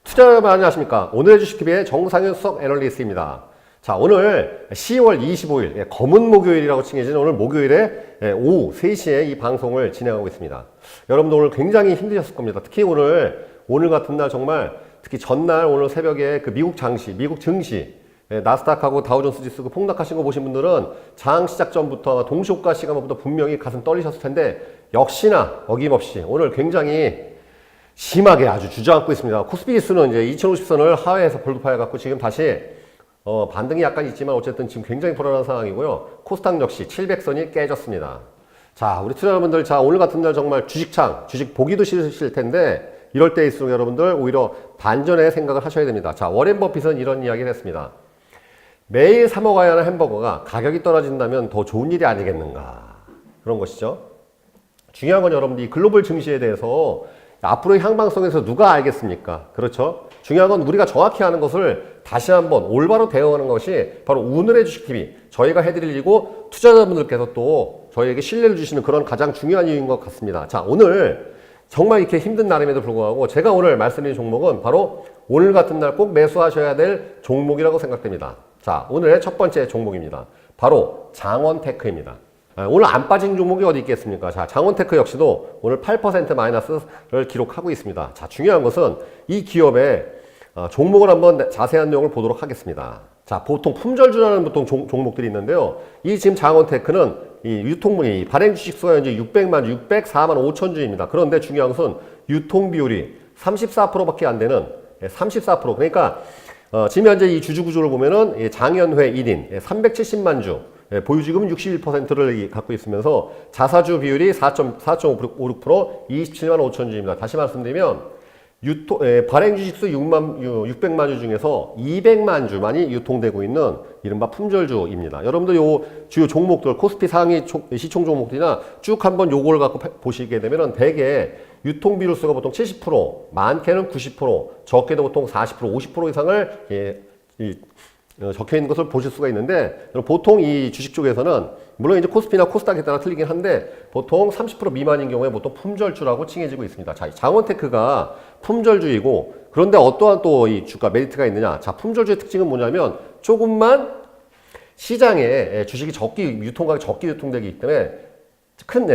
투자 여러분 안녕하십니까. 오늘의 주식TV의 정상현 수석 애널리스트입니다. 자, 오늘 10월 25일 검은 목요일이라고 칭해진 오늘 목요일에 오후 3시에 이 방송을 진행하고 있습니다. 여러분들 오늘 굉장히 힘드셨을 겁니다. 특히 오늘 같은 날 정말 특히 전날 오늘 새벽에 그 미국 증시 나스닥하고 다우존스 지수 폭락하신 거 보신 분들은 장 시작 전부터 동시호가 시간부터 분명히 가슴 떨리셨을 텐데 역시나 어김없이 오늘 굉장히 심하게 아주 주저앉고 있습니다. 코스피 지수는 이제 2050선을 하회해서 볼드파해갖고 지금 다시 반등이 약간 있지만 어쨌든 지금 굉장히 불안한 상황이고요. 코스닥 역시 700선이 깨졌습니다. 자, 우리 투자 여러분들, 자, 오늘 같은 날 정말 주식 보기도 싫으실 텐데 이럴 때일수록 여러분들 오히려 반전의 생각을 하셔야 됩니다. 자, 워렌 버핏은 이런 이야기를 했습니다. 매일 사 먹어야 하는 햄버거가 가격이 떨어진다면 더 좋은 일이 아니겠는가. 그런 것이죠. 중요한 건 여러분들 이 글로벌 증시에 대해서 앞으로의 향방성에서 누가 알겠습니까? 그렇죠? 중요한 건 우리가 정확히 아는 것을 다시 한번 올바로 대응하는 것이 바로 오늘의 주식TV 저희가 해드릴 일이고 투자자분들께서 또 저희에게 신뢰를 주시는 그런 가장 중요한 이유인 것 같습니다. 자, 오늘 정말 이렇게 힘든 날임에도 불구하고 제가 오늘 말씀드린 종목은 바로 오늘 같은 날 꼭 매수하셔야 될 종목이라고 생각됩니다. 자, 오늘의 첫 번째 종목입니다. 바로 장원테크입니다. 오늘 안 빠진 종목이 어디 있겠습니까? 자, 장원테크 역시도 오늘 8% 마이너스를 기록하고 있습니다. 자, 중요한 것은 이 기업의 종목을 한번 자세한 내용을 보도록 하겠습니다. 자, 보통 품절주라는 보통 종목들이 있는데요. 이 지금 장원테크는 이 유통분이 발행 주식 수가 현재 604만 5천 주입니다. 그런데 중요한 것은 유통 비율이 34%밖에 안 되는 34%. 그러니까 지금 현재 이 주주 구조를 보면은 장연회 1인 370만 주. 보유지금은 61%를 갖고 있으면서 자사주 비율이 4.56%, 27만 5천 주입니다. 다시 말씀드리면 발행 주식수 600만 주 중에서 200만 주만이 유통되고 있는 이른바 품절주입니다. 여러분들 요 주요 종목들 코스피 상위 시총 종목들이나 쭉 한번 요걸 갖고 보시게 되면은 대개 유통 비율수가 보통 70%, 많게는 90%, 적게도 보통 40%, 50% 이상을 적혀 있는 것을 보실 수가 있는데 보통 이 주식 쪽에서는 물론 이제 코스피나 코스닥에 따라 틀리긴 한데 보통 30% 미만인 경우에 보통 품절주라고 칭해지고 있습니다. 자, 장원테크가 품절주이고 그런데 어떠한 또 이 주가 메리트가 있느냐? 자, 품절주의 특징은 뭐냐면 조금만 시장에 주식이 유통가격이 적게 유통되기 때문에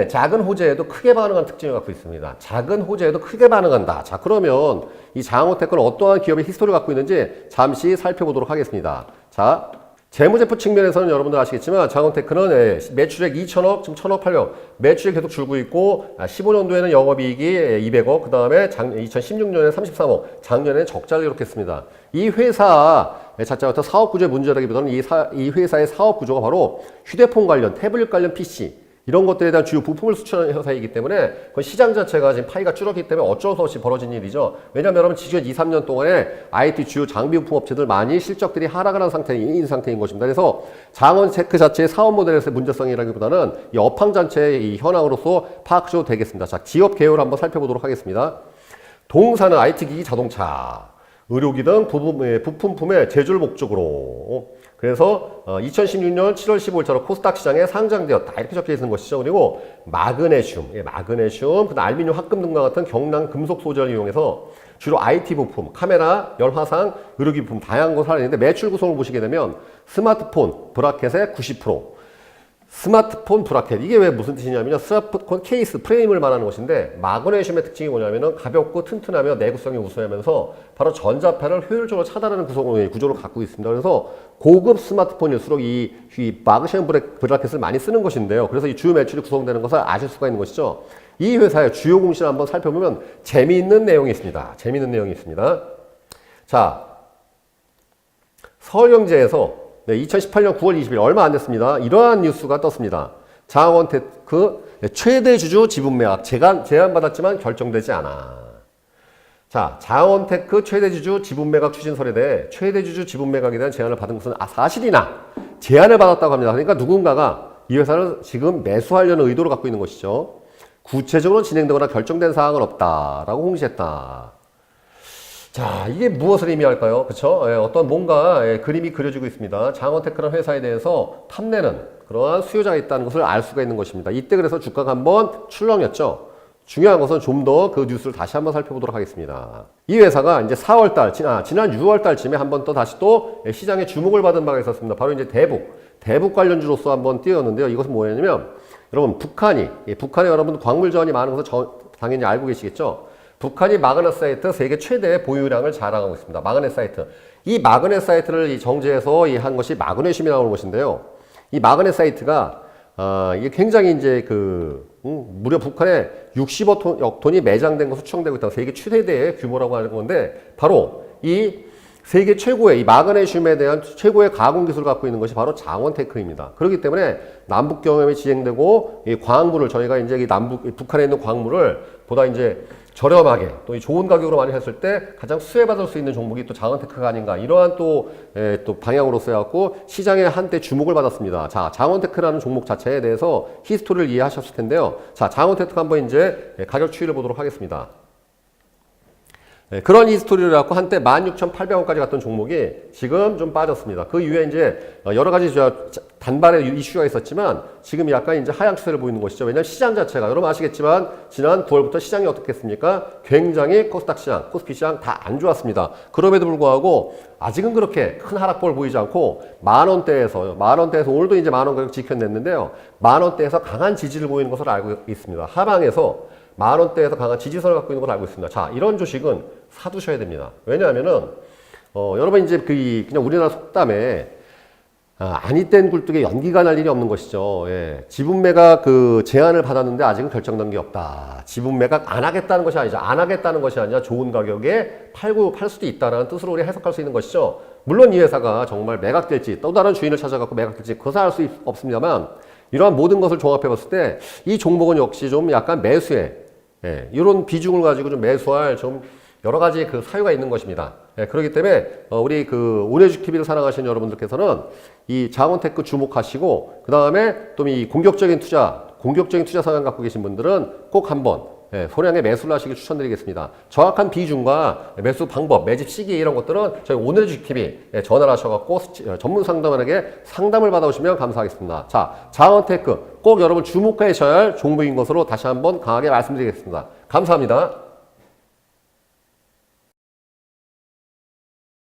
작은 호재에도 크게 반응하는 특징을 갖고 있습니다. 작은 호재에도 크게 반응한다. 자, 그러면 이 장원테크는 어떠한 기업의 히스토리를 갖고 있는지 잠시 살펴보도록 하겠습니다. 자, 재무제표 측면에서는 여러분들 아시겠지만 장원테크는 매출액 2천억, 지금 1천억 8억 매출이 계속 줄고 있고 15년도에는 영업이익이 200억, 그 다음에 2016년에 33억, 작년에는 적자를 기록했습니다. 이 회사 자체부터 사업 구조의 문제라기보다는 이 회사의 사업 구조가 바로 휴대폰 관련, 태블릿 관련 PC 이런 것들에 대한 주요 부품을 수출하는 회사이기 때문에 그 시장 자체가 지금 파이가 줄었기 때문에 어쩔 수 없이 벌어진 일이죠. 왜냐하면 여러분 지난 2, 3년 동안에 IT 주요 장비 부품 업체들 많이 실적들이 하락을 한 상태인 것입니다. 그래서 장원테크 자체의 사업 모델에서의 문제성이라기보다는 이 업황 자체의 이 현황으로서 파악하셔도 되겠습니다. 자, 기업 개요를 한번 살펴보도록 하겠습니다. 동사는 IT 기기 자동차, 의료기 등 부품품의 제조를 목적으로 그래서 2016년 7월 15일자로 코스닥 시장에 상장되었다 이렇게 적혀 있는 것이죠. 그리고 마그네슘, 그다음 알루미늄 합금 등과 같은 경량 금속 소재를 이용해서 주로 IT 부품, 카메라, 열화상, 의료기 부품 다양한 것을 하는데 매출 구성을 보시게 되면 스마트폰 브라켓의 90%, 스마트폰 브라켓 이게 왜 무슨 뜻이냐면요. 스마트폰 케이스 프레임을 말하는 것인데 마그네슘의 특징이 뭐냐면은 가볍고 튼튼하며 내구성이 우수하면서 바로 전자파를 효율적으로 차단하는 구조를 갖고 있습니다. 그래서 고급 스마트폰일수록 이 마그네슘 브라켓을 많이 쓰는 것인데요. 그래서 이 주요 매출이 구성되는 것을 아실 수가 있는 것이죠. 이 회사의 주요 공시를 한번 살펴보면 재미있는 내용이 있습니다. 자, 서울경제에서 2018년 9월 20일 얼마 안 됐습니다. 이러한 뉴스가 떴습니다. 장원테크 최대 주주 지분 매각 제안받았지만 결정되지 않아. 자, 장원테크 최대 주주 지분 매각 추진설에 대해 최대 주주 지분 매각에 대한 제안을 받은 것은 사실이나 제안을 받았다고 합니다. 그러니까 누군가가 이 회사를 지금 매수하려는 의도를 갖고 있는 것이죠. 구체적으로 진행되거나 결정된 사항은 없다라고 공시했다. 자, 이게 무엇을 의미할까요? 그쵸? 어떤 뭔가 그림이 그려지고 있습니다. 장원테크라는 회사에 대해서 탐내는 그러한 수요자가 있다는 것을 알 수가 있는 것입니다. 이때 그래서 주가가 한번 출렁였죠. 중요한 것은 좀 더 그 뉴스를 다시 한번 살펴보도록 하겠습니다. 이 회사가 이제 4월달, 지난 6월달쯤에 한번 또 다시 또 시장에 주목을 받은 바가 있었습니다. 바로 이제 대북 관련주로서 한번 띄웠는데요. 이것은 뭐냐면, 여러분, 북한에 여러분 광물 자원이 많은 것을 당연히 알고 계시겠죠? 북한이 마그네사이트 세계 최대 보유량을 자랑하고 있습니다. 마그네사이트. 이 마그네사이트를 정제해서 한 것이 마그네슘이라고 하는 것인데요. 이 마그네사이트가 이게 굉장히 이제 무려 북한에 60억 톤이 매장된 거 수출되고 있다고 세계 최대의 규모라고 하는 건데 바로 이 세계 최고의 이 마그네슘에 대한 최고의 가공 기술을 갖고 있는 것이 바로 장원테크입니다. 그렇기 때문에 남북 경협이 진행되고 이 광물을 저희가 이제 이 북한에 있는 광물을 보다 이제 저렴하게 또 좋은 가격으로 많이 했을 때 가장 수혜받을 수 있는 종목이 또 장원테크가 아닌가 이러한 또 방향으로서 해갖고 시장에 한때 주목을 받았습니다. 자, 장원테크라는 종목 자체에 대해서 히스토리를 이해하셨을 텐데요. 자, 장원테크 한번 이제 가격 추이를 보도록 하겠습니다. 그런 히스토리를 갖고 한때 16,800원까지 갔던 종목이 지금 좀 빠졌습니다. 그 이후에 이제 여러 가지 단발의 이슈가 있었지만 지금 약간 이제 하향 추세를 보이는 것이죠. 왜냐하면 시장 자체가 여러분 아시겠지만 지난 9월부터 시장이 어떻겠습니까? 굉장히 코스닥 시장, 코스피 시장 다 안 좋았습니다. 그럼에도 불구하고 아직은 그렇게 큰 하락폭을 보이지 않고 만원대에서 오늘도 이제 만원 가격 지켜냈는데요. 만원대에서 강한 지지를 보이는 것을 알고 있습니다. 하방에서 만원대에서 강한 지지선을 갖고 있는 걸 알고 있습니다. 자, 이런 주식은 사두셔야 됩니다. 왜냐하면은, 여러분 이제 그냥 우리나라 속담에, 아니 땐 굴뚝에 연기가 날 일이 없는 것이죠. 예. 지분매각 제안을 받았는데 아직은 결정난 게 없다. 지분매각 안 하겠다는 것이 아니죠. 안 하겠다는 것이 아니라 좋은 가격에 팔 수도 있다라는 뜻으로 우리 해석할 수 있는 것이죠. 물론 이 회사가 정말 매각될지 또 다른 주인을 찾아갖고 매각될지 그것은 알 수 없습니다만 이러한 모든 것을 종합해 봤을 때 이 종목은 역시 좀 약간 매수에 이런 비중을 가지고 좀 매수할 좀 여러 가지 사유가 있는 것입니다. 그렇기 때문에 우리 온해주식 TV를 사랑하시는 여러분들께서는 이 장원테크 주목하시고 그 다음에 또 이 공격적인 투자 성향 갖고 계신 분들은 꼭 한번 소량의 매수를 하시길 추천드리겠습니다. 정확한 비중과 매수 방법, 매집 시기 이런 것들은 저희 온해주식 TV 전화를 하셔갖고 전문 상담원에게 상담을 받아오시면 감사하겠습니다. 자, 장원테크 꼭 여러분 주목하셔야 할 종목인 것으로 다시 한번 강하게 말씀드리겠습니다. 감사합니다.